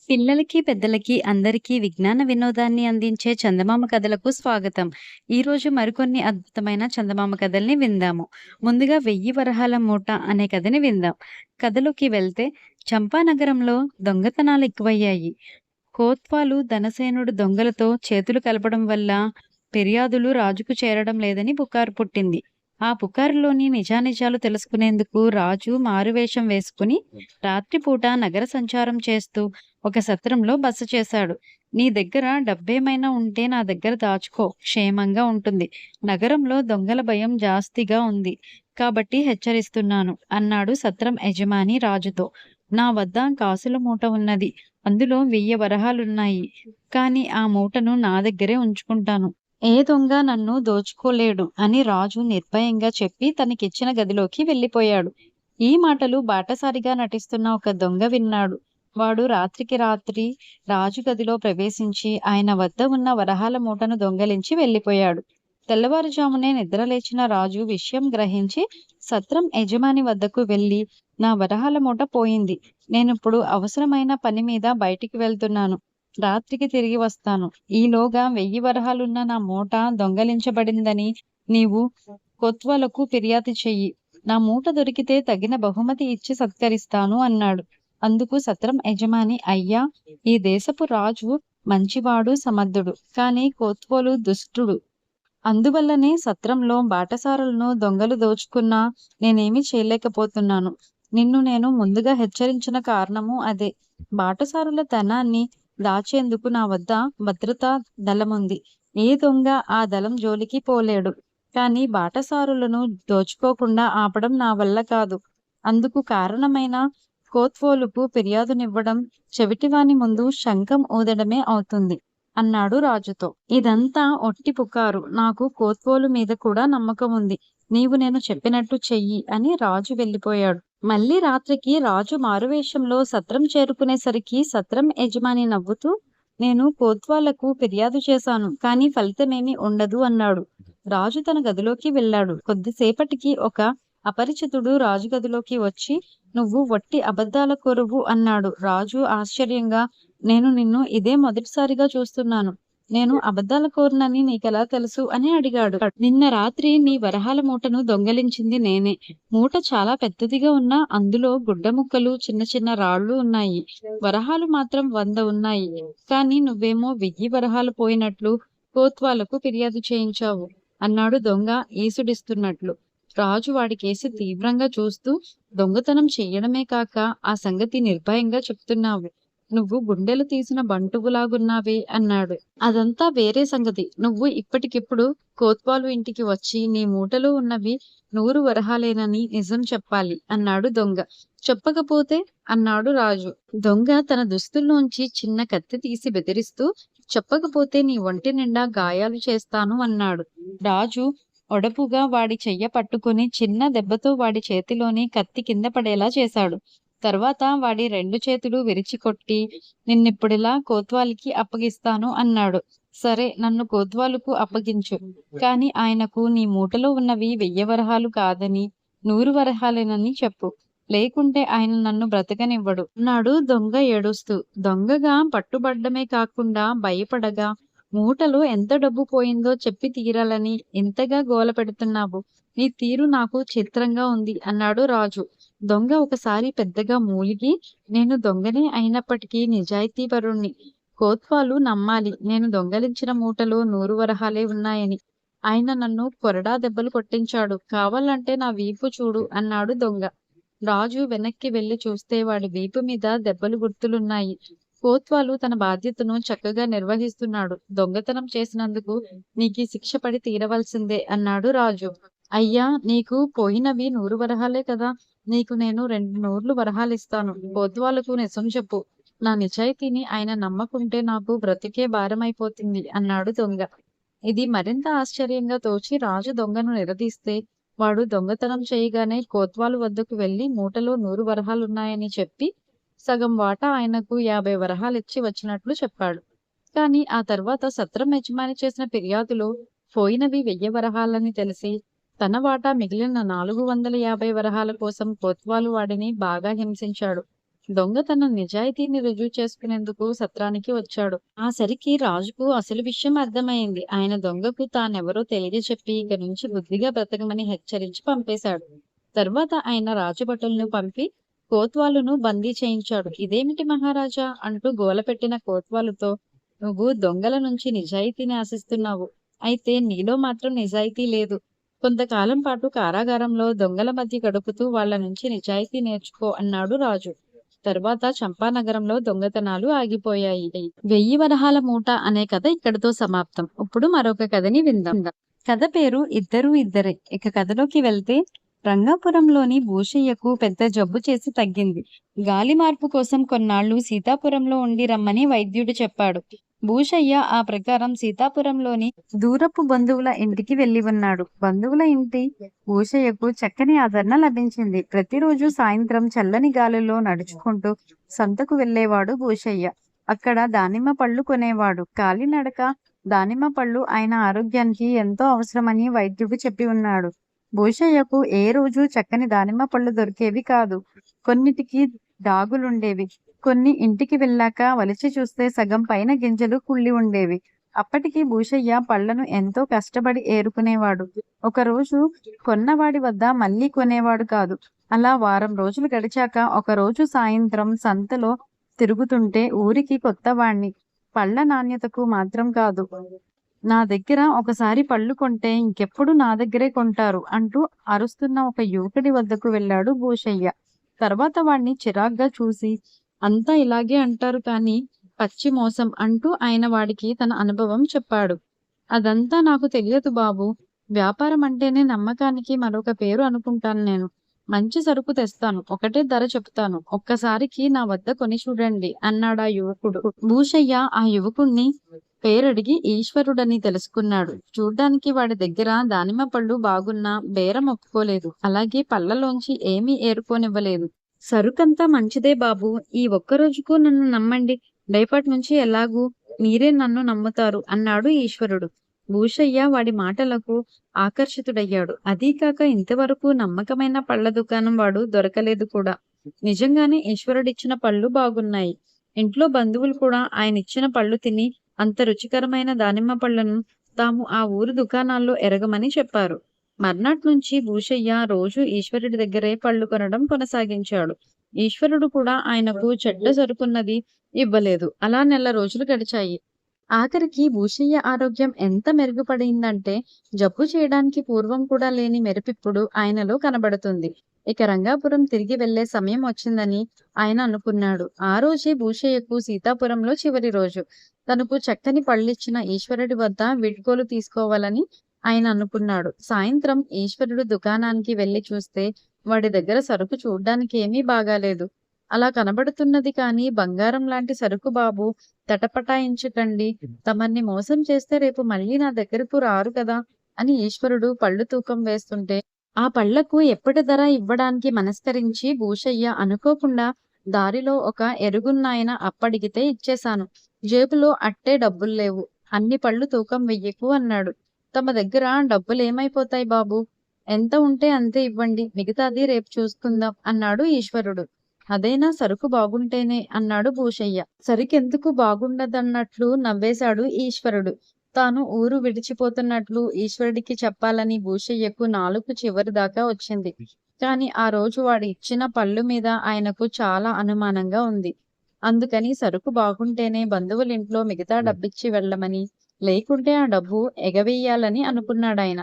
పిల్లలకి, పెద్దలకి అందరికీ విజ్ఞాన వినోదాన్ని అందించే చందమామ కథలకు స్వాగతం. ఈరోజు మరికొన్ని అద్భుతమైన చందమామ కథల్ని విందాము. ముందుగా 1000 వరహాల మూట అనే కథని విందాం. కథలోకి వెళ్తే చంపానగరంలో దొంగతనాలు ఎక్కువయ్యాయి. కోత్వాలు ధనసేనుడు దొంగలతో చేతులు కలపడం వల్ల ఫిర్యాదులు రాజుకు చేరడం లేదని పుకారు పుట్టింది. ఆ పుకారులోని నిజానిజాలు తెలుసుకునేందుకు రాజు మారువేషం వేసుకుని రాత్రిపూట నగర సంచారం చేస్తూ ఒక సత్రంలో బస చేశాడు. నీ దగ్గర డబ్బేమైనా ఉంటే నా దగ్గర దాచుకో, క్షేమంగా ఉంటుంది. నగరంలో దొంగల భయం జాస్తిగా ఉంది కాబట్టి హెచ్చరిస్తున్నాను అన్నాడు సత్రం యజమాని రాజుతో. నా వద్ద కాసుల మూట ఉన్నది. అందులో 1000 వరహాలున్నాయి. కాని ఆ మూటను నా దగ్గరే ఉంచుకుంటాను. ఏ దొంగ నన్ను దోచుకోలేడు అని రాజు నిర్భయంగా చెప్పి తనకిచ్చిన గదిలోకి వెళ్ళిపోయాడు. ఈ మాటలు బాటసారిగా నటిస్తున్న ఒక దొంగ విన్నాడు. వాడు రాత్రికి రాత్రి రాజు గదిలో ప్రవేశించి ఆయన వద్ద ఉన్న వరహాల మూటను దొంగలించి వెళ్ళిపోయాడు. తెల్లవారుజామునే నిద్రలేచిన రాజు విషయం గ్రహించి సత్రం యజమాని వద్దకు వెళ్ళి, నా వరహాల మూట పోయింది. నేనిప్పుడు అవసరమైన పని మీద బయటికి వెళ్తున్నాను. రాత్రికి తిరిగి వస్తాను. ఈలోగా 1000 వరహాలున్న నా మూట దొంగలించబడిందని నీవు కొత్వాలకు ఫిర్యాదు చెయ్యి. నా మూట దొరికితే తగిన బహుమతి ఇచ్చి సత్కరిస్తాను అన్నాడు. అందుకు సత్రం యజమాని, అయ్యా, ఈ దేశపు రాజు మంచివాడు, సమర్థుడు. కాని కోత్వాలు దుష్టుడు. అందువల్లనే సత్రంలో బాటసారులను దొంగలు దోచుకున్నా నేనేమీ చేయలేకపోతున్నాను. నిన్ను నేను ముందుగా హెచ్చరించిన కారణము అదే. బాటసారుల ధనాన్ని దాచేందుకు నా వద్ద భద్రతా దళముంది. ఏ దొంగ ఆ దళం జోలికి పోలేడు. కాని బాటసారులను దోచుకోకుండా ఆపడం నా వల్ల కాదు. అందుకు కారణమైన కోత్వోలుకు ఫిర్యాదునివ్వడం చెవిటివాని ముందు శంఖం ఊదడమే అవుతుంది అన్నాడు రాజుతో. ఇదంతా ఒట్టి పుకారు. నాకు కోత్వోలు మీద కూడా నమ్మకం ఉంది. నీవు నేను చెప్పినట్టు చెయ్యి అని రాజు వెళ్ళిపోయాడు. మళ్ళీ రాత్రికి రాజు మారువేషంలో సత్రం చేరుకునేసరికి సత్రం యజమాని నవ్వుతూ, నేను కోత్వాలకు ఫిర్యాదు చేశాను, కానీ ఫలితమేమీ ఉండదు అన్నాడు. రాజు తన గదిలోకి వెళ్ళాడు. కొద్దిసేపటికి ఒక అపరిచితుడు రాజు గదిలోకి వచ్చి, నువ్వు వట్టి అబద్ధాల కొరువు అన్నాడు. రాజు ఆశ్చర్యంగా, నేను నిన్ను ఇదే మొదటిసారిగా చూస్తున్నాను. నేను అబద్ధాల కోరునని నీకెలా తెలుసు అని అడిగాడు. నిన్న రాత్రి నీ వరహాల మూటను దొంగలించింది నేనే. మూట చాలా పెద్దదిగా ఉన్నా అందులో గుడ్డ ముక్కలు, చిన్న చిన్న రాళ్ళు ఉన్నాయి. వరహాలు మాత్రం 100 ఉన్నాయి. కాని నువ్వేమో 1000 వరహాలు పోయినట్లు కోత్వాలకు ఫిర్యాదు చేయించావు అన్నాడు దొంగ ఈసుడిస్తున్నట్లు. రాజు వాడి కేసి తీవ్రంగా చూస్తూ, దొంగతనం చెయ్యడమే కాక ఆ సంగతి నిర్భయంగా చెప్తున్నావు. నువ్వు గుండెలు తీసిన బంటువులాగున్నావే అన్నాడు. అదంతా వేరే సంగతి. నువ్వు ఇప్పటికిప్పుడు కోత్వాలు ఇంటికి వచ్చి నీ మూటలో ఉన్నవి 100 వరహాలేనని నిజం చెప్పాలి అన్నాడు దొంగ. చెప్పకపోతే అన్నాడు రాజు. దొంగ తన దుస్తుల్లోంచి చిన్న కత్తి తీసి బెదిరిస్తూ, చెప్పకపోతే నీ ఒంటి నిండా గాయాలు చేస్తాను అన్నాడు. రాజు ఒడపుగా వాడి చెయ్య పట్టుకుని చిన్న దెబ్బతో వాడి చేతిలోని కత్తి కింద పడేలా చేశాడు. తర్వాత వాడి 2 చేతులు విరిచికొట్టి, నిన్నిప్పుడిలా కోత్వాలికి అప్పగిస్తాను అన్నాడు. సరే, నన్ను కోత్వాలుకు అప్పగించు. కాని ఆయనకు నీ మూటలో ఉన్నవి 1000 వరహాలు కాదని 100 వరహాలేనని చెప్పు. లేకుంటే ఆయన నన్ను బ్రతకనివ్వడు అన్నాడు దొంగ ఏడుస్తూ. దొంగగా పట్టుబడ్డమే కాకుండా భయపడగా, మూటలో ఎంత డబ్బు పోయిందో చెప్పి తీరాలని ఇంతగా గోల పెడుతున్నావు. నీ తీరు నాకు చిత్రంగా ఉంది అన్నాడు రాజు. దొంగ ఒకసారి పెద్దగా మూలిగి, నేను దొంగనే అయినప్పటికీ నిజాయితీపరుణ్ణి. కోత్వాలు నమ్మాలి నేను దొంగలించిన మూటలో 100 వరహాలే ఉన్నాయని. ఆయన నన్ను కొరడా దెబ్బలు కొట్టించాడు. కావాలంటే నా వీపు చూడు అన్నాడు దొంగ. రాజు వెనక్కి వెళ్లి చూస్తే వాడి వీపు మీద దెబ్బలు గుర్తులున్నాయి. కోత్వాలు తన బాధ్యతను చక్కగా నిర్వహిస్తున్నాడు. దొంగతనం చేసినందుకు నీకీ శిక్ష పడి తీరవలసిందే అన్నాడు రాజు. అయ్యా, నీకు పోయినవి 100 వరహాలే కదా. నీకు నేను 200 వరహాలిస్తాను. కోత్వాలకు నిజం చెప్పు. నా నిజాయితీని ఆయన నమ్మకుంటే నాకు బ్రతికే భారమైపోతుంది అన్నాడు దొంగ. ఇది మరింత ఆశ్చర్యంగా తోచి రాజు దొంగను నిలదీస్తే, వాడు దొంగతనం చేయగానే కోత్వాలు వద్దకు వెళ్లి మూటలో 100 వరహాలున్నాయని చెప్పి సగం వాటా ఆయనకు 50 వరహాలిచ్చి వచ్చినట్లు చెప్పాడు. కాని ఆ తర్వాత సత్రం యజమాని చేసిన ఫిర్యాదులో పోయినవి 1000 వరహాలని తెలిసి తన వాటా మిగిలిన 450 వరహాల కోసం కోత్వాలు వాడిని బాగా హింసించాడు. దొంగ తన నిజాయితీని రుజువు చేసుకునేందుకు సత్రానికి వచ్చాడు. ఆ సరికి రాజుకు అసలు విషయం అర్థమైంది. ఆయన దొంగకు తానెవరో తెలియజెప్పి ఇక నుంచి బుద్ధిగా బ్రతకమని హెచ్చరించి పంపేశాడు. తర్వాత ఆయన రాజభటులను పంపి కోత్వాలును బందీ చేయించాడు. ఇదేమిటి మహారాజా అంటూ గోలపెట్టిన కోత్వాలుతో, నువ్వు దొంగల నుంచి నిజాయితీని ఆశిస్తున్నావు. అయితే నీలో మాత్రం నిజాయితీ లేదు. కొంతకాలం పాటు కారాగారంలో దొంగల మధ్య గడుపుతూ వాళ్ళ నుంచి నిజాయితీ నేర్చుకో అన్నాడు రాజు. తర్వాత చంపానగరంలో దొంగతనాలు ఆగిపోయాయి. 1000 వరహాల మూట అనే కథ ఇక్కడితో సమాప్తం. ఇప్పుడు మరొక కథని విందాం. కథ పేరు ఇద్దరు ఇద్దరే. ఇక కథలోకి వెళ్తే, రంగాపురంలోని భూషయ్యకు పెద్ద జబ్బు చేసి తగ్గింది. గాలి మార్పు కోసం కొన్నాళ్లు సీతాపురంలో ఉండి రమ్మని వైద్యుడు చెప్పాడు. భూషయ్య ఆ ప్రకారం సీతాపురంలోని దూరపు బంధువుల ఇంటికి వెళ్లి ఉన్నాడు. బంధువుల ఇంటి భూషయ్యకు చక్కని ఆదరణ లభించింది. ప్రతిరోజు సాయంత్రం చల్లని గాలిలో నడుచుకుంటూ సంతకు వెళ్లేవాడు భూషయ్య. అక్కడ దానిమ్మ పళ్ళు కొనేవాడు. కాలినడక దానిమ్మ పళ్ళు ఆయన ఆరోగ్యానికి ఎంతో అవసరమని వైద్యుడు చెప్పి ఉన్నాడు. భూషయ్యకు ఏ రోజు చక్కని దానిమ్మ పళ్ళు దొరికేవి కాదు. కొన్నిటికి డాగులుండేవి. కొన్ని ఇంటికి వెళ్ళాక వలిచి చూస్తే సగం పైన గింజలు కుళ్ళి ఉండేవి. అప్పటికి భూషయ్య పళ్లను ఎంతో కష్టపడి ఏరుకునేవాడు. ఒకరోజు కొన్నవాడి వద్ద మళ్ళీ కొనేవాడు కాదు. అలా వారం రోజులు గడిచాక ఒకరోజు సాయంత్రం సంతలో తిరుగుతుంటే ఊరికి కొత్తవాణ్ణి. పళ్ళ నాణ్యతకు మాత్రం కాదు, నా దగ్గర ఒకసారి పళ్ళు కొంటే ఇంకెప్పుడు నా దగ్గరే కొంటారు అంటూ అరుస్తున్న ఒక యువకుడి వద్దకు వెళ్ళాడు భూషయ్య. తర్వాత వాణ్ణి చిరాగ్గా చూసి, అంతా ఇలాగే అంటారు కానీ పచ్చి మోసం అంటూ ఆయన వాడికి తన అనుభవం చెప్పాడు. అదంతా నాకు తెలియదు బాబు. వ్యాపారం అంటేనే నమ్మకానికి మరొక పేరు అనుకుంటాను నేను. మంచి సరుకు తెస్తాను, ఒకటే ధర చెప్తాను, ఒక్కసారికి నా వద్ద కొని చూడండి అన్నాడా యువకుడు. భూషయ్య ఆ యువకుణ్ణి పేరడిగి ఈశ్వరుడని తెలుసుకున్నాడు. చూడ్డానికి వాడి దగ్గర దానిమ్మ పళ్ళు బాగున్నా బేరం ఒప్పుకోలేదు. అలాగే పళ్ళలోంచి ఏమీ ఏరుకోనివ్వలేదు. సరుకంతా మంచిదే బాబు, ఈ ఒక్కరోజుకు నన్ను నమ్మండి, రేపటి నుంచి ఎలాగూ మీరే నన్ను నమ్ముతారు అన్నాడు ఈశ్వరుడు. భూషయ్య వాడి మాటలకు ఆకర్షితుడయ్యాడు. అదీకాక ఇంతవరకు నమ్మకమైన పళ్ళ దుకాణం వాడు దొరకలేదు కూడా. నిజంగానే ఈశ్వరుడిచ్చిన పళ్ళు బాగున్నాయి. ఇంట్లో బంధువులు కూడా ఆయన ఇచ్చిన పళ్ళు తిని అంత రుచికరమైన దానిమ్మ పళ్లను తాము ఆ ఊరు దుకాణాల్లో ఎరగమని చెప్పారు. మర్నాటి నుంచి భూషయ్య రోజు ఈశ్వరుడి దగ్గరే పళ్ళు కొనడం కొనసాగించాడు. ఈశ్వరుడు కూడా ఆయనకు చెడ్డ సరుకున్నది ఇవ్వలేదు. అలా నెల రోజులు గడిచాయి. ఆఖరికి భూషయ్య ఆరోగ్యం ఎంత మెరుగుపడిందంటే జబ్బు చేయడానికి పూర్వం కూడా లేని మెరుపిప్పుడు ఆయనలో కనబడుతుంది. ఇక రంగాపురం తిరిగి వెళ్లే సమయం వచ్చిందని ఆయన అనుకున్నాడు. ఆ రోజే భూషయ్యకు సీతాపురంలో చివరి రోజు. తనకు చక్కని పళ్ళిచ్చిన ఈశ్వరుడి వద్ద వీడ్కోలు తీసుకోవాలని ఆయన అనుకున్నాడు. సాయంత్రం ఈశ్వరుడు దుకాణానికి వెళ్లి చూస్తే వాడి దగ్గర సరుకు చూడ్డానికి ఏమీ బాగాలేదు. అలా కనబడుతున్నది కానీ బంగారం లాంటి సరుకు బాబు, తటపటాయించకండి, తమన్ని మోసం చేస్తే రేపు మళ్ళీ నా దగ్గరకు రారు కదా అని ఈశ్వరుడు పళ్ళు తూకం వేస్తుంటే ఆ పళ్లకు ఎప్పటి ధర ఇవ్వడానికి మనస్కరించి భూషయ్య అనుకోకుండా దారిలో ఒక ఎరుగున్నాయన అప్పడిగితే ఇచ్చేశాను. జేబులో అట్టే డబ్బుల్లేవు, అన్ని పళ్ళు తూకం వెయ్యకు అన్నాడు. తమ దగ్గర డబ్బులేమైపోతాయి బాబు, ఎంత ఉంటే అంతే ఇవ్వండి, మిగతాది రేపు చూసుకుందాం అన్నాడు ఈశ్వరుడు. అదైనా సరుకు బాగుంటేనే అన్నాడు భూషయ్య. సరికెందుకు బాగుండదన్నట్లు నవ్వేశాడు ఈశ్వరుడు. తాను ఊరు విడిచిపోతున్నట్లు ఈశ్వరుడికి చెప్పాలని భూషయ్యకు నాలుగు చివరి దాకా వచ్చింది. కాని ఆ రోజు వాడు ఇచ్చిన పళ్ళు మీద ఆయనకు చాలా అనుమానంగా ఉంది. అందుకని సరుకు బాగుంటేనే బంధువులింట్లో మిగతా డబ్బిచ్చి వెళ్ళమని, లేకుంటే ఆ డబ్బు ఎగవేయాలని అనుకున్నాడాయన.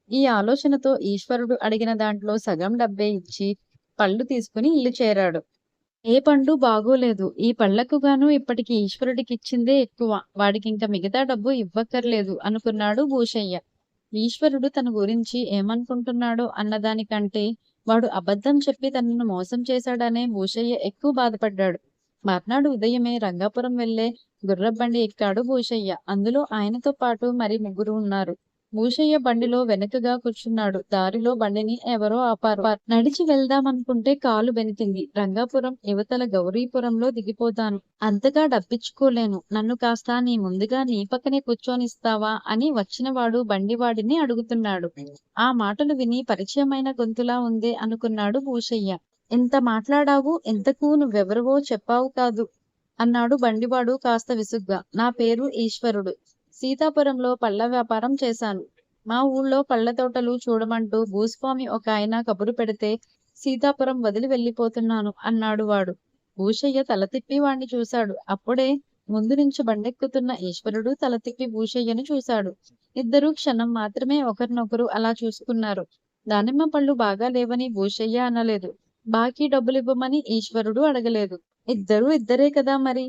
ఈ ఆలోచనతో ఈశ్వరుడు అడిగిన దాంట్లో సగం డబ్బే ఇచ్చి పళ్ళు తీసుకుని ఇల్లు చేరాడు. ఏ పండు బాగోలేదు. ఈ పళ్లకు గాను ఇప్పటికి ఈశ్వరుడికిచ్చిందే ఎక్కువ. వాడికింక మిగతా డబ్బు ఇవ్వక్కర్లేదు అనుకున్నాడు భూషయ్య. ఈశ్వరుడు తన గురించి ఏమనుకుంటున్నాడో అన్నదానికంటే వాడు అబద్ధం చెప్పి తనను మోసం చేశాడనే భూషయ్య ఎక్కువ బాధపడ్డాడు. మర్నాడు ఉదయమే రంగాపురం వెళ్లే గుర్రబండి ఎక్కాడు భూషయ్య. అందులో ఆయనతో పాటు మరి ముగ్గురు ఉన్నారు. భూషయ్య బండిలో వెనుకగా కూర్చున్నాడు. దారిలో బండిని ఎవరో ఆపారు. నడిచి వెళ్దామనుకుంటే కాలు బెనికింది. రంగాపురం యువతల గౌరీపురంలో దిగిపోతాను, అంతగా డబ్బిచ్చుకోలేను, నన్ను కాస్త నీ ముందుగా నీ పక్కనే కూర్చొనిస్తావా అని వచ్చినవాడు బండివాడిని అడుగుతున్నాడు. ఆ మాటలు విని పరిచయమైన గొంతులా ఉందే అనుకున్నాడు భూషయ్య. ఎంత మాట్లాడావు, ఇంతకు నువ్వెవరివో చెప్పావు కాదు అన్నాడు బండివాడు కాస్త విసుగ్గా. నా పేరు ఈశ్వరుడు. సీతాపురంలో పళ్ళ వ్యాపారం చేశాను. మా ఊళ్ళో పళ్ళ తోటలు చూడమంటూ భూస్వామి ఒక ఆయన కబురు పెడితే సీతాపురం వదిలి వెళ్ళిపోతున్నాను అన్నాడు వాడు. భూషయ్య తల తిప్పి వాణ్ణి చూశాడు. అప్పుడే ముందు నుంచి బండెక్కుతున్న ఈశ్వరుడు తల తిప్పి భూషయ్యను చూశాడు. ఇద్దరూ క్షణం మాత్రమే ఒకరినొకరు అలా చూసుకున్నారు. దానిమ్మ పళ్ళు బాగా లేవని భూషయ్య అనలేదు. బాకీ డబ్బులివ్వమని ఈశ్వరుడు అడగలేదు. ఇద్దరూ ఇద్దరే కదా మరి.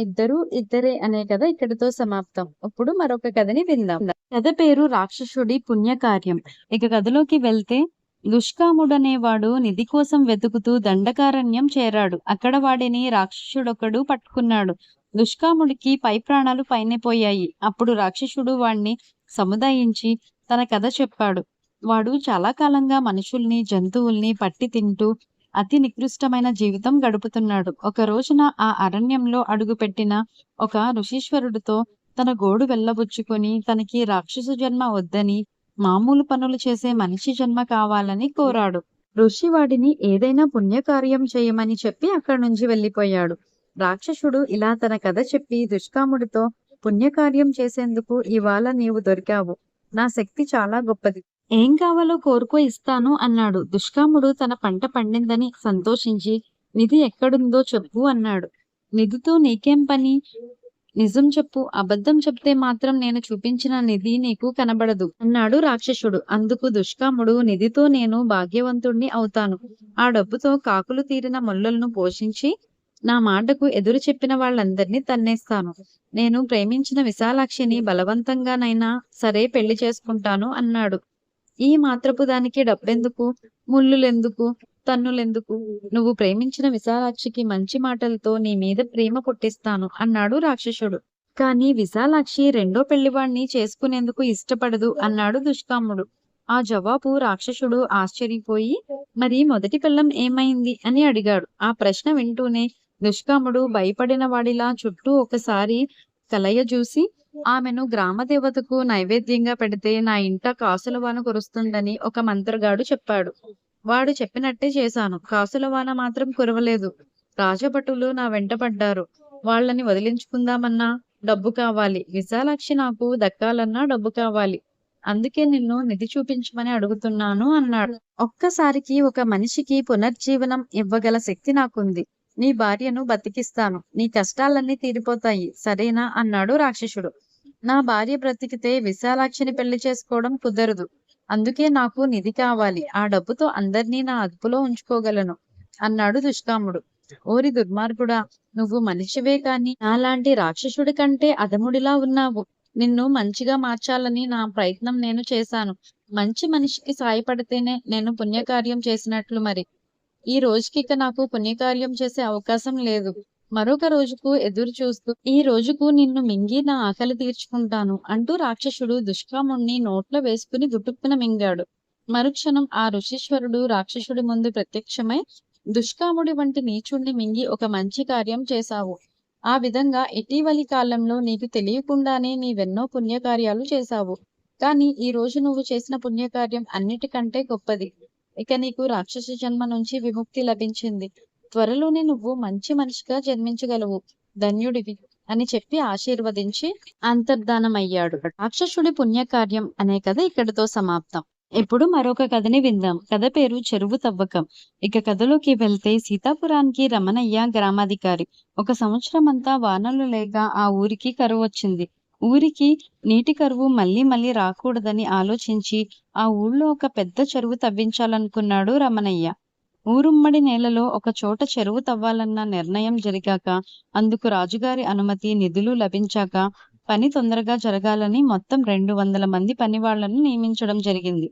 ఇద్దరూ ఇద్దరే అనే కథ ఇక్కడితో సమాప్తం. ఇప్పుడు మరొక కథని విందాం. కథ పేరు రాక్షసుడి పుణ్యకార్యం. ఇక కథలోకి వెళ్తే, దుష్కాముడనేవాడు నిధి కోసం వెతుకుతూ దండకారణ్యం చేరాడు. అక్కడ వాడిని రాక్షసుడొకడు పట్టుకున్నాడు. దుష్కాముడికి పై ప్రాణాలు పైనే పోయాయి. అప్పుడు రాక్షసుడు వాణ్ణి సముదాయించి తన కథ చెప్పాడు. వాడు చాలా కాలంగా మనుషుల్ని, జంతువుల్ని పట్టి తింటూ అతి నికృష్టమైన జీవితం గడుపుతున్నాడు. ఒక రోజున ఆ అరణ్యంలో అడుగుపెట్టిన ఒక ఋషీశ్వరుడితో తన గోడు వెళ్ళబుచ్చుకొని తనకి రాక్షస జన్మ వద్దని, మామూలు పనులు చేసే మనిషి జన్మ కావాలని కోరాడు. ఋషి వాడిని ఏదైనా పుణ్యకార్యం చేయమని చెప్పి అక్కడి నుంచి వెళ్ళిపోయాడు. రాక్షసుడు ఇలా తన కథ చెప్పి దుష్కాముడితో, పుణ్యకార్యం చేసేందుకు ఇవాళ నీవు దొరికావు. నా శక్తి చాలా గొప్పది. ఏం కావాలో కోరుకో, ఇస్తాను అన్నాడు. దుష్కాముడు తన పంట పండిందని సంతోషించి, నిధి ఎక్కడుందో చెప్పు అన్నాడు. నిధితో నీకేం పని? నిజం చెప్పు. అబద్ధం చెప్తే మాత్రం నేను చూపించిన నిధి నీకు కనబడదు అన్నాడు రాక్షసుడు. అందుకు దుష్కాముడు, నిధితో నేను భాగ్యవంతుణ్ణి అవుతాను. ఆ డబ్బుతో కాకులు తీరిన మొల్లలను పోషించి నా మాటకు ఎదురు చెప్పిన వాళ్ళందరినీ తన్నేస్తాను. నేను ప్రేమించిన విశాలాక్షిని బలవంతంగానైనా సరే పెళ్లి చేసుకుంటాను అన్నాడు. ఈ మాత్రపు దానికి డబ్బెందుకు, ముళ్ళులెందుకు, తన్నులెందుకు? నువ్వు ప్రేమించిన విశాలాక్షికి మంచి మాటలతో నీ మీద ప్రేమ పుట్టిస్తాను అన్నాడు రాక్షసుడు. కాని విశాలాక్షి రెండో పెళ్లివాణ్ణి చేసుకునేందుకు ఇష్టపడదు అన్నాడు దుష్కాముడు. ఆ జవాబు రాక్షసుడు ఆశ్చర్యపోయి, మరి మొదటి పెళ్ళం ఏమైంది అని అడిగాడు. ఆ ప్రశ్న వింటూనే దుష్కాముడు భయపడిన వాడిలా చుట్టూ ఒకసారి కలయజూసి, ఆమెను గ్రామదేవతకు నైవేద్యంగా పెడితే నా ఇంట కాసులవాన కురుస్తుందని ఒక మంత్రగాడు చెప్పాడు. వాడు చెప్పినట్టే చేశాను. కాసులవాన మాత్రం కురవలేదు. రాజభటులు నా వెంట పడ్డారు. వాళ్ళని వదిలించుకుందామన్నా డబ్బు కావాలి. విశాలాక్షి నాకు దక్కాలన్నా డబ్బు కావాలి. అందుకే నిన్ను నిధి చూపించమని అడుగుతున్నాను అన్నాడు. ఒక్కసారికి ఒక మనిషికి పునర్జీవనం ఇవ్వగల శక్తి నాకుంది. నీ భార్యను బతికిస్తాను. నీ కష్టాలన్నీ తీరిపోతాయి, సరేనా అన్నాడు రాక్షసుడు. నా భార్య బ్రతికితే విశాలాక్షిని పెళ్లి చేసుకోవడం కుదరదు. అందుకే నాకు నిధి కావాలి. ఆ డబ్బుతో అందరినీ నా అదుపులో ఉంచుకోగలను అన్నాడు దుష్కాముడు. ఓరి దుర్మార్గుడా, నువ్వు మనిషివే కాని నాలాంటి రాక్షసుడి కంటే అధముడిలా ఉన్నావు. నిన్ను మంచిగా మార్చాలని నా ప్రయత్నం నేను చేశాను. మంచి మనిషికి సాయపడితేనే నేను పుణ్యకార్యం చేసినట్లు. మరి ఈ రోజుకిక నాకు పుణ్యకార్యం చేసే అవకాశం లేదు. మరొక రోజుకు ఎదురు చూస్తూ ఈ రోజుకు నిన్ను మింగి నా ఆకలి తీర్చుకుంటాను అంటూ రాక్షసుడు దుష్కాముణ్ణి నోట్లో వేసుకుని గుటుక్కున మింగాడు. మరుక్షణం ఆ ఋషీశ్వరుడు రాక్షసుడి ముందు ప్రత్యక్షమై, దుష్కాముడి వంటి నీచుణ్ణి మింగి ఒక మంచి కార్యం చేశావు. ఆ విధంగా ఇటీవలి కాలంలో నీకు తెలియకుండానే నీవెన్నో పుణ్యకార్యాలు చేశావు. కానీ ఈ రోజు నువ్వు చేసిన పుణ్యకార్యం అన్నిటికంటే గొప్పది. ఇక నీకు రాక్షస జన్మ నుంచి విముక్తి లభించింది. త్వరలోనే నువ్వు మంచి మనిషిగా జన్మించగలవు. ధన్యుడివి అని చెప్పి ఆశీర్వదించి అంతర్ధానమయ్యాడు. రాక్షసుడి పుణ్యకార్యం అనే కథ ఇక్కడితో సమాప్తం. ఇప్పుడు మరొక కథని విందాం. కథ పేరు చెరువు తవ్వకం. ఇక కథలోకి వెళ్తే, సీతాపురానికి రమణయ్య గ్రామాధికారి. ఒక సంవత్సరం అంతా వానలు లేక ఆ ఊరికి కరువు వచ్చింది. ఊరికి నీటి కరువు మళ్ళీ మళ్ళీ రాకూడదని ఆలోచించి ఆ ఊళ్ళో ఒక పెద్ద చెరువు తవ్వించాలనుకున్నాడు రమణయ్య. ఊరుమ్మడి నేలలో ఒక చోట చెరువు తవ్వాలన్న నిర్ణయం జరిగాక, అందుకు రాజుగారి అనుమతి, నిధులు లభించాక పని తొందరగా జరగాలని మొత్తం 200 మంది పనివాళ్లను నియమించడం జరిగింది.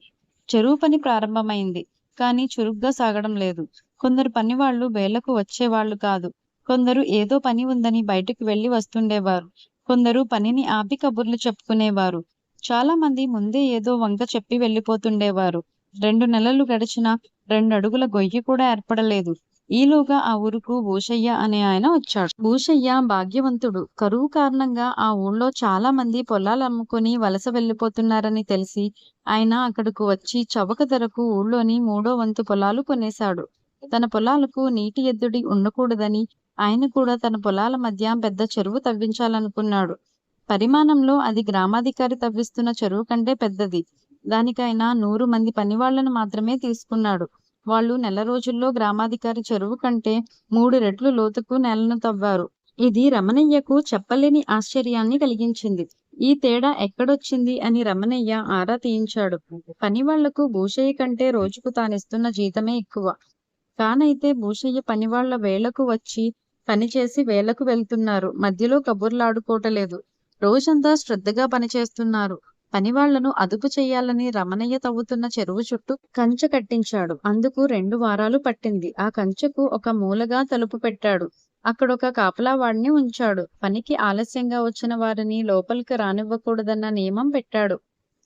చెరువు పని ప్రారంభమైంది. కానీ చురుగ్గా సాగడం లేదు. కొందరు పనివాళ్లు వేళకు వచ్చేవాళ్లు కాదు. కొందరు ఏదో పని ఉందని బయటకు వెళ్లి వస్తుండేవారు. కొందరు పనిని ఆపి కబుర్లు చెప్పుకునేవారు. చాలా మంది ముందే ఏదో వంక చెప్పి వెళ్లిపోతుండేవారు. 2 నెలలు గడిచినా 2 అడుగుల గొయ్యి కూడా ఏర్పడలేదు. ఈలోగా ఆ ఊరుకు భూషయ్య అనే ఆయన వచ్చాడు. భూషయ్య భాగ్యవంతుడు. కరువు కారణంగా ఆ ఊళ్ళో చాలా మంది పొలాలు అమ్ముకుని వలస వెళ్లిపోతున్నారని తెలిసి ఆయన అక్కడకు వచ్చి చవక ధరకు ఊళ్ళోని 3వ వంతు పొలాలు కొనేశాడు. తన పొలాలకు నీటి ఎద్దడి ఉండకూడదని ఆయన కూడా తన పొలాల మధ్య పెద్ద చెరువు తవ్వించాలనుకున్నాడు. పరిమాణంలో అది గ్రామాధికారి తవ్విస్తున్న చెరువు కంటే పెద్దది. దానికైనా 100 మంది పనివాళ్లను మాత్రమే తీసుకున్నాడు. వాళ్ళు నెల రోజుల్లో గ్రామాధికారి చెరువు కంటే 3 రెట్లు లోతుకు నేలను తవ్వారు. ఇది రమణయ్యకు చెప్పలేని ఆశ్చర్యాన్ని కలిగించింది. ఈ తేడా ఎక్కడొచ్చింది అని రమణయ్య ఆరా తీయించాడు. పనివాళ్లకు భూషయ్య కంటే రోజుకు తానిస్తున్న జీతమే ఎక్కువ. కానైతే భూషయ్య పనివాళ్ల వేళకు వచ్చి పనిచేసి వేళకు వెళ్తున్నారు. మధ్యలో కబుర్లాడుకోవటలేదు. రోజంతా శ్రద్ధగా పనిచేస్తున్నారు. పనివాళ్లను అదుపు చెయ్యాలని రమణయ్య తవ్వుతున్న చెరువు చుట్టూ కంచె కట్టించాడు. అందుకు 2 వారాలు పట్టింది. ఆ కంచెకు ఒక మూలగా తలుపు పెట్టాడు. అక్కడొక కాపలావాడిని ఉంచాడు. పనికి ఆలస్యంగా వచ్చిన వారిని లోపలికి రానివ్వకూడదన్న నియమం పెట్టాడు.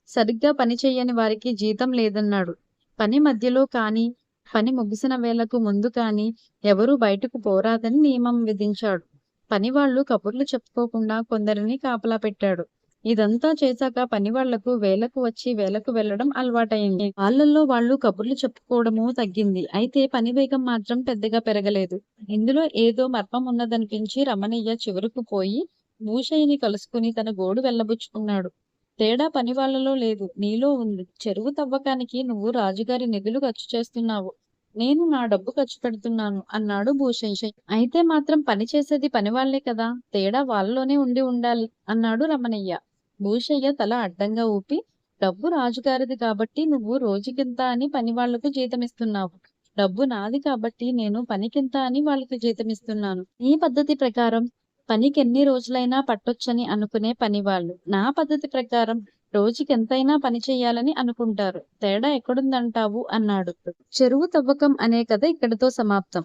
సరిగ్గా పని చెయ్యని వారికి జీతం లేదన్నాడు. పని మధ్యలో కానీ పని ముగిసిన వేళకు ముందు కానీ ఎవరూ బయటకు పోరాదని నియమం విధించాడు. పనివాళ్లు కబుర్లు చెప్పుకోకుండా కొందరిని కాపలా పెట్టాడు. ఇదంతా చేశాక పనివాళ్లకు వేళకు వచ్చి వేళకు వెళ్లడం అలవాటైంది. వాళ్ళల్లో వాళ్ళు కబుర్లు చెప్పుకోవడము తగ్గింది. అయితే పని వేగం మాత్రం పెద్దగా పెరగలేదు. ఇందులో ఏదో మర్మం ఉన్నదనిపించి రమణయ్య చివరకు పోయి భూషయ్యని కలుసుకుని తన గోడు వెళ్లబుచ్చుకున్నాడు. తేడా పనివాళ్లలో లేదు, నీలో ఉంది. చెరువు తవ్వకానికి నువ్వు రాజుగారి నిధులు ఖర్చు చేస్తున్నావు, నేను నా డబ్బు ఖర్చు పెడుతున్నాను అన్నాడు భూషయ్య. అయితే మాత్రం పని చేసేది పనివాళ్లే కదా, తేడా వాళ్ళలోనే ఉండి ఉండాలి అన్నాడు రమణయ్య. భూషయ్య తల అడ్డంగా ఊపి, డబ్బు రాజుగారిది కాబట్టి నువ్వు రోజుకింత అని పనివాళ్లకు జీతమిస్తున్నావు, డబ్బు నాది కాబట్టి నేను పనికింత అని వాళ్ళకి జీతమిస్తున్నాను. ఈ పద్ధతి ప్రకారం పనికి ఎన్ని రోజులైనా పట్టొచ్చని అనుకునే పనివాళ్ళు, నా పద్ధతి ప్రకారం రోజుకెంతైనా పని చెయ్యాలని అనుకుంటారు. తేడా ఎక్కడుందంటావు అన్నాడు. చెరువు తవ్వకం అనే కథ ఇక్కడితో సమాప్తం.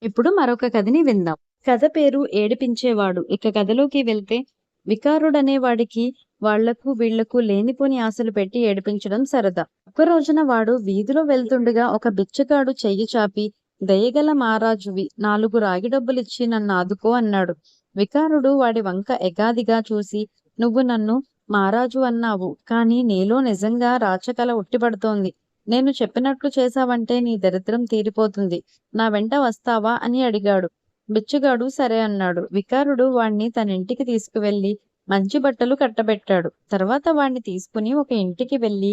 ఇప్పుడు మరొక కథని విందాం. కథ పేరు ఏడిపించేవాడు. ఇక కథలోకి వెళ్తే, వికారుడనే వాడికి వాళ్లకు వీళ్లకు లేనిపోని ఆశలు పెట్టి ఏడిపించడం సరదా. ఒక రోజున వాడు వీధిలో వెళ్తుండగా ఒక బిచ్చగాడు చెయ్యి చాపి, దయగల మహారాజువి, 4 రాగి డబ్బులిచ్చి నన్ను ఆదుకో అన్నాడు. వికారుడు వాడి వంక ఎగాదిగా చూసి, నువ్వు నన్ను మహారాజు అన్నావు, కానీ నీలో నిజంగా రాచకళ ఉట్టిపడుతోంది. నేను చెప్పినట్లు చేశావంటే నీ దరిద్రం తీరిపోతుంది. నా వెంట వస్తావా అని అడిగాడు. బిచ్చగాడు సరే అన్నాడు. వికారుడు వాణ్ణి తన ఇంటికి తీసుకువెళ్లి మంచి బట్టలు కట్టబెట్టాడు. తర్వాత వాణ్ణి తీసుకుని ఒక ఇంటికి వెళ్లి,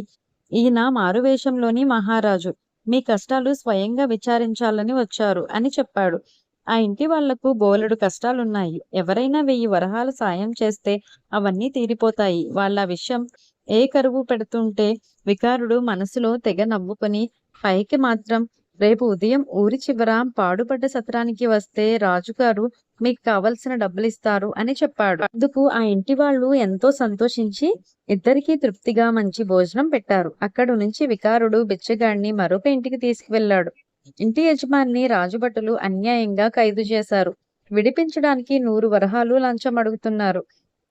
ఈయన మారువేషంలోని మహారాజు, మీ కష్టాలు స్వయంగా విచారించాలని వచ్చారు అని చెప్పాడు. ఆ ఇంటి వాళ్లకు బోలెడు కష్టాలున్నాయి. ఎవరైనా 1000 వరహాలు సాయం చేస్తే అవన్నీ తీరిపోతాయి. వాళ్ళ విషయం ఏ కరువు పెడుతుంటే వికారుడు మనసులో తెగ నవ్వుకొని పైకి మాత్రం, రేపు ఉదయం ఊరి చివర పాడుపడ్డ సత్రానికి వస్తే రాజుగారు మీకు కావలసిన డబ్బులిస్తారు అని చెప్పాడు. అందుకు ఆ ఇంటి వాళ్ళు ఎంతో సంతోషించి ఇద్దరికీ తృప్తిగా మంచి భోజనం పెట్టారు. అక్కడి నుంచి వికారుడు బిచ్చగాడిని మరొక ఇంటికి తీసుకువెళ్లాడు. ఇంటి యజమాని రాజుభటులు అన్యాయంగా ఖైదు చేశారు. విడిపించడానికి 100 వరహాలు లంచం అడుగుతున్నారు.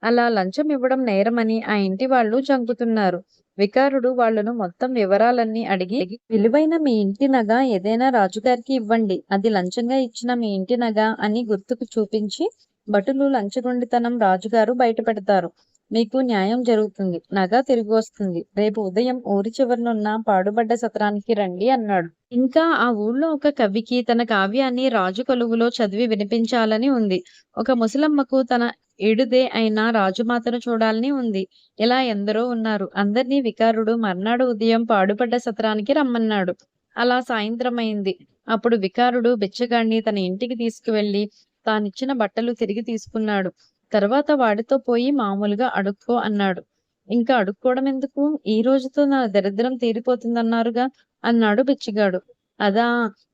అలా లంచం ఇవ్వడం నేరమని ఆ ఇంటి వాళ్ళు జంకుతున్నారు. వికారుడు వాళ్లను మొత్తం వివరాలన్నీ అడిగి, విలువైన మీ ఇంటి నగ ఏదైనా రాజుగారికి ఇవ్వండి, అది లంచంగా ఇచ్చిన మీ ఇంటి నగ అని గుర్తుకు చూపించి, భటులు లంచగొండితనం రాజుగారు బయట పెడతారు, మీకు న్యాయం జరుగుతుంది, నగ తిరిగి వస్తుంది. రేపు ఉదయం ఊరి చివరనున్న పాడుబడ్డ సత్రానికి రండి అన్నాడు. ఇంకా ఆ ఊళ్ళో ఒక కవికి తన కావ్యాన్ని రాజు కొలువులో చదివి వినిపించాలని ఉంది. ఒక ముసలమ్మకు తన ఇడుదే అయినా రాజుమాతను చూడాలని ఉంది. ఇలా ఎందరో ఉన్నారు. అందర్నీ వికారుడు మర్నాడు ఉదయం పాడుపడ్డ సత్రానికి రమ్మన్నాడు. అలా సాయంత్రమైంది. అప్పుడు వికారుడు బిచ్చగాడిని తన ఇంటికి తీసుకువెళ్లి తానిచ్చిన బట్టలు తిరిగి తీసుకున్నాడు. తర్వాత వాడితో పోయి మామూలుగా అడుక్కో అన్నాడు. ఇంకా అడుక్కోవడం ఎందుకు, ఈ రోజుతో నా దరిద్రం తీరిపోతుందన్నారుగా అన్నాడు బిచ్చగాడు. అదా,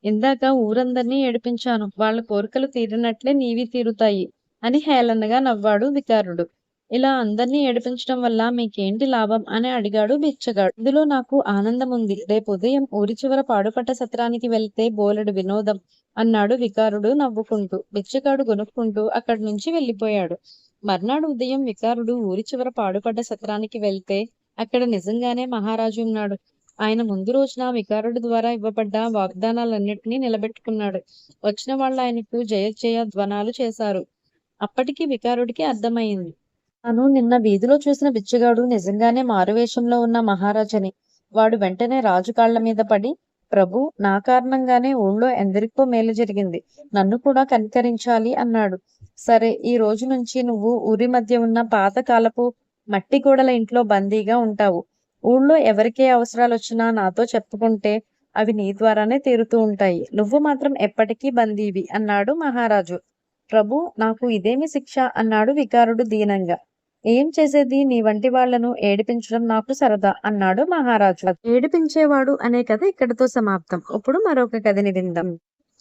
ఇందాక ఊరందరినీ ఏడిపించాను, వాళ్ళ కోరికలు తీరినట్లే నీవి తీరుతాయి అని హేళనగా నవ్వాడు వికారుడు. ఇలా అందర్నీ ఏడిపించడం వల్ల మీకేంటి లాభం అని అడిగాడు బిచ్చగాడు. ఇందులో నాకు ఆనందం ఉంది. రేపు ఉదయం ఊరి చివర పాడుపడ్డ సత్రానికి వెళ్తే బోలెడు వినోదం అన్నాడు వికారుడు నవ్వుకుంటూ. బిచ్చగాడు గొనుక్కుంటూ అక్కడి నుంచి వెళ్ళిపోయాడు. మర్నాడు ఉదయం వికారుడు ఊరి చివర పాడుపడ్డ సత్రానికి వెళ్తే అక్కడ నిజంగానే మహారాజు ఉన్నాడు. ఆయన ముందు రోజున వికారుడు ద్వారా ఇవ్వబడ్డ వాగ్దానాలన్నింటినీ నిలబెట్టుకున్నాడు. వచ్చిన వాళ్ళు ఆయనకు జయ జయ ధ్వనాలు చేశారు. అప్పటికి వికారుడికి అర్థమైంది, తాను నిన్న వీధిలో చూసిన బిచ్చగాడు నిజంగానే మారువేషంలో ఉన్న మహారాజని. వాడు వెంటనే రాజు కాళ్ల మీద పడి, ప్రభు, నా కారణంగానే ఊళ్ళో ఎందరికో మేలు జరిగింది. నన్ను కూడా కనికరించాలి అన్నాడు. సరే, ఈ రోజు నుంచి నువ్వు ఊరి మధ్య ఉన్న పాతకాలపు మట్టి గోడల ఇంట్లో బందీగా ఉంటావు. ఊళ్ళో ఎవరికే అవసరాలొచ్చినా నాతో చెప్పుకుంటే అవి నీ ద్వారానే తీరుతూ ఉంటాయి. నువ్వు మాత్రం ఎప్పటికీ బందీవి అన్నాడు మహారాజు. ప్రభు, నాకు ఇదేమి శిక్ష అన్నాడు వికారుడు దీనంగా. ఏం చేసేది, నీ వంటి వాళ్లను ఏడిపించడం నాకు సరదా అన్నాడు మహారాజు. ఏడిపించేవాడు అనే కథ ఇక్కడితో సమాప్తం. ఇప్పుడు మరొక కథని విందాం.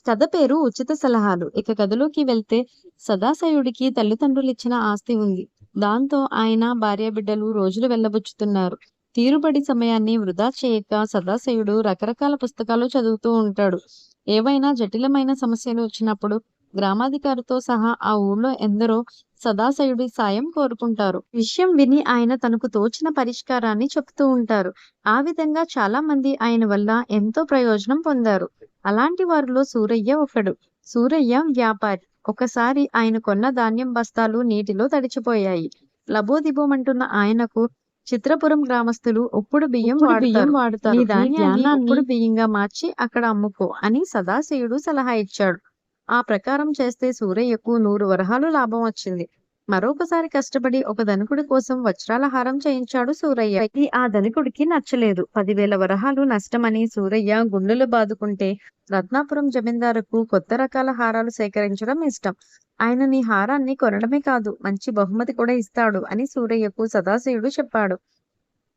కథ పేరు ఉచిత సలహాలు. ఇక కథలోకి వెళ్తే, సదాశయుడికి తల్లిదండ్రులిచ్చిన ఆస్తి ఉంది. దాంతో ఆయన భార్య బిడ్డలు రోజులు వెళ్ళబుచ్చుతున్నారు. తీరుబడి సమయాన్ని వృధా చేయక సదాశయుడు రకరకాల పుస్తకాలు చదువుతూ ఉంటాడు. ఏవైనా జటిలమైన సమస్యలు వచ్చినప్పుడు గ్రామాధికారితో సహా ఆ ఊళ్ళో ఎందరో సదాశయుడి సాయం కోరుకుంటారు. విషయం విని ఆయన తనకు తోచిన పరిష్కారాన్ని చెప్తూ ఉంటారు. ఆ విధంగా చాలా మంది ఆయన వల్ల ఎంతో ప్రయోజనం పొందారు. అలాంటి వారిలో సూరయ్య ఒకడు. సూరయ్య వ్యాపారి. ఒకసారి ఆయన కొన్న ధాన్యం బస్తాలు నీటిలో తడిచిపోయాయి. లబోదిబోమంటున్న ఆయనకు చిత్రపురం గ్రామస్తులు ఉప్పుడు బియ్యం వాడుతారు. నీ ధాన్యాన్ని ఉప్పుడు బియ్యంగా మార్చి అక్కడ అమ్ముకో అని సదాశయుడు సలహా ఇచ్చాడు. ఆ ప్రకారం చేస్తే సూరయ్యకు 100 వరహాలు లాభం వచ్చింది. మరొకసారి కష్టపడి ఒక ధనికుడి కోసం వజ్రాల హారం చేయించాడు సూరయ్య. ఆ ధనికుడికి నచ్చలేదు. 10,000 వరహాలు నష్టమని సూరయ్య గుండెలు బాదుకుంటే, రత్నాపురం జమీందారుకు కొత్త రకాల హారాలు సేకరించడం ఇష్టం. ఆయన నీ హారాన్ని కొనడమే కాదు, మంచి బహుమతి కూడా ఇస్తాడు అని సూరయ్యకు సదాశివుడు చెప్పాడు.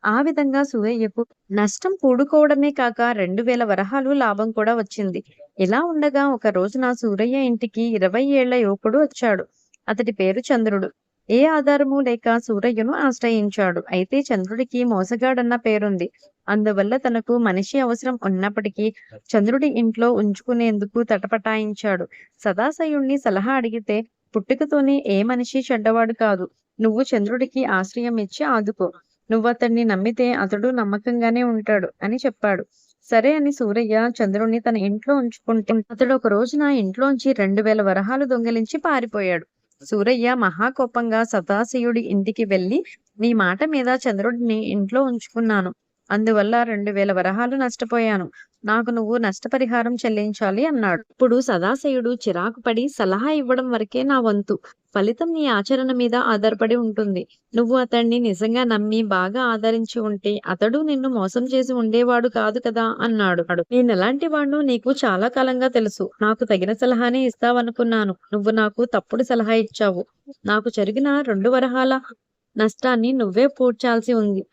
ఆ విధంగా సూరయ్యకు నష్టం కూడుకోవడమే కాక 2,000 వరహాలు లాభం కూడా వచ్చింది. ఇలా ఉండగా ఒక రోజున సూరయ్య ఇంటికి 20 ఏళ్ల యువకుడు వచ్చాడు. అతడి పేరు చంద్రుడు. ఏ ఆధారము లేక సూరయ్యను ఆశ్రయించాడు. అయితే చంద్రుడికి మోసగాడన్న పేరుంది. అందువల్ల తనకు మనిషి అవసరం ఉన్నప్పటికీ చంద్రుడి ఇంట్లో ఉంచుకునేందుకు తటపటాయించాడు. సదాశయుణ్ణి సలహా అడిగితే, పుట్టుకతోనే ఏ మనిషి చెడ్డవాడు కాదు. నువ్వు చంద్రుడికి ఆశ్రయం ఇచ్చి ఆదుకో. నువ్వతన్ని నమ్మితే అతడు నమ్మకంగానే ఉంటాడు అని చెప్పాడు. సరే అని సూరయ్య చంద్రుణ్ణి తన ఇంట్లో ఉంచుకుంటే, అతడు ఒక రోజున ఇంట్లోంచి 2,000 వరహాలు దొంగిలించి పారిపోయాడు. సూరయ్య మహాకోపంగా సదాశివుడి ఇంటికి వెళ్లి, నీ మాట మీద చంద్రుడిని ఇంట్లో ఉంచుకున్నాను. అందువల్ల 2,000 వరహాలు నష్టపోయాను. నాకు నువ్వు నష్టపరిహారం చెల్లించాలి అన్నాడు. ఇప్పుడు సదాశయుడు చిరాకు పడి, సలహా ఇవ్వడం వరకే నా వంతు. ఫలితం నీ ఆచరణ మీద ఆధారపడి ఉంటుంది. నువ్వు అతన్ని నిజంగా నమ్మి బాగా ఆదరించి ఉంటే అతడు నిన్ను మోసం చేసి ఉండేవాడు కాదు కదా అన్నాడు. నేనెలాంటి వాణ్ణో నీకు చాలా కాలంగా తెలుసు. నాకు తగిన సలహానే ఇస్తావనుకున్నాను. నువ్వు నాకు తప్పుడు సలహా ఇచ్చావు. నాకు జరిగిన 2 వరహాల నష్టాన్ని నువ్వే పూడ్చాల్సి ఉంది.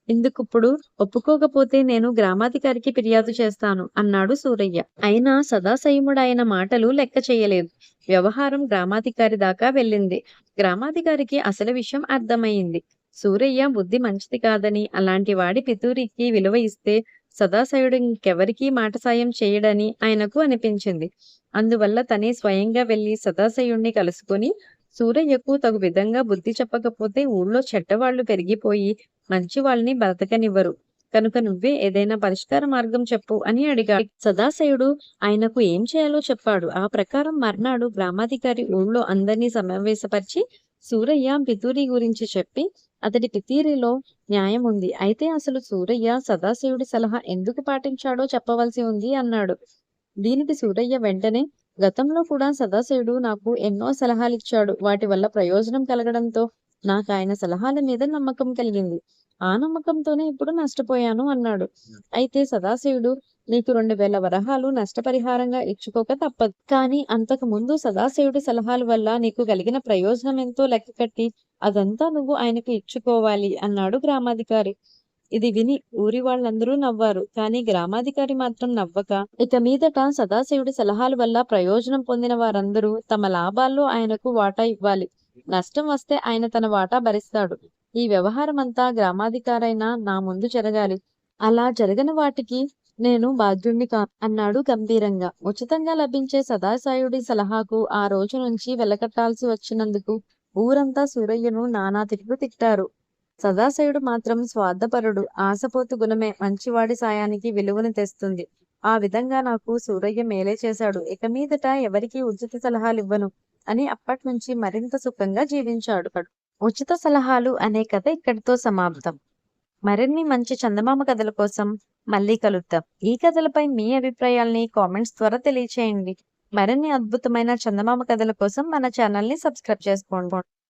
ఇందుకిప్పుడు ఒప్పుకోకపోతే నేను గ్రామాధికారికి ఫిర్యాదు చేస్తాను అన్నాడు సూరయ్య. అయినా సదాశయముడాయన మాటలు లెక్క చేయలేదు. వ్యవహారం గ్రామాధికారి దాకా వెళ్ళింది. గ్రామాధికారికి అసలు విషయం అర్థమయ్యింది. సూరయ్య బుద్ధి మంచిది కాదని, అలాంటి వాడి పితూరికి విలువ ఇస్తే సదాశయుడు ఇంకెవరికీ మాట సాయం చేయడని ఆయనకు అనిపించింది. అందువల్ల తనే స్వయంగా వెళ్లి సదాశయుణ్ణి కలుసుకొని, సూరయ్యకు తగు విధంగా బుద్ధి చెప్పకపోతే ఊళ్ళో చెడ్డవాళ్లు పెరిగిపోయి మంచి వాళ్ళని బ్రతకనివ్వరు. కనుక నువ్వే ఏదైనా పరిష్కార మార్గం చెప్పు అని అడిగాడు. సదాశయుడు ఆయనకు ఏం చేయాలో చెప్పాడు. ఆ ప్రకారం మర్నాడు గ్రామాధికారి ఊళ్ళో అందరినీ సమావేశపరిచి సూరయ్య పితూరి గురించి చెప్పి, అతడి పితీరిలో న్యాయం ఉంది. అయితే అసలు సూరయ్య సదాశివుడి సలహా ఎందుకు పాటించాడో చెప్పవలసి ఉంది అన్నాడు. దీనికి సూరయ్య వెంటనే, గతంలో కూడా సదాశివుడు నాకు ఎన్నో సలహాలిచ్చాడు. వాటి వల్ల ప్రయోజనం కలగడంతో నాకు ఆయన సలహాల మీద నమ్మకం కలిగింది. ఆ నమ్మకంతోనే ఇప్పుడు నష్టపోయాను అన్నాడు. అయితే సదాశివుడు, నీకు 2,000 వరహాలు నష్టపరిహారంగా ఇచ్చుకోక తప్పదు. కానీ అంతకు ముందు సదాశివుడి సలహాల వల్ల నీకు కలిగిన ప్రయోజనం ఎంతో లెక్క కట్టి అదంతా నువ్వు ఆయనకు ఇచ్చుకోవాలి అన్నాడు గ్రామాధికారి. ఇది విని ఊరి వాళ్ళందరూ నవ్వారు. కానీ గ్రామాధికారి మాత్రం నవ్వక, ఇక మీదట సదాశివుడి సలహాల వల్ల ప్రయోజనం పొందిన వారందరూ తమ లాభాల్లో ఆయనకు వాటా ఇవ్వాలి. నష్టం వస్తే ఆయన తన వాటా భరిస్తాడు. ఈ వ్యవహారమంతా గ్రామాధికారైనా నా ముందు జరగాలి. అలా జరగని వాటికి నేను బాధ్యుణ్ణి కాను అన్నాడు గంభీరంగా. ఉచితంగా లభించే సదాశయుడి సలహాకు ఆ రోజు నుంచి వెలకట్టాల్సి వచ్చినందుకు ఊరంతా సూరయ్యను నానా తిట్లు తిట్టారు. సదాశయుడు మాత్రం స్వార్థపరుడు. ఆశపోతు గుణమే మంచివాడి సాయానికి విలువను తెస్తుంది. ఆ విధంగా నాకు సూరయ్య మేలే చేశాడు. ఇక మీదట ఎవరికీ ఉచిత సలహాలు ఇవ్వను అని అప్పట్నుంచి మరింత సుఖంగా జీవించాడు. ఉచిత సలహాలు అనే కథ ఇక్కడితో సమాప్తం. మరిన్ని మంచి చందమామ కథల కోసం మళ్ళీ కలుద్దాం. ఈ కథలపై మీ అభిప్రాయాల్ని కామెంట్స్ ద్వారా తెలియచేయండి. మరిన్ని అద్భుతమైన చందమామ కథల కోసం మన ఛానల్ని సబ్స్క్రైబ్ చేసుకోండి.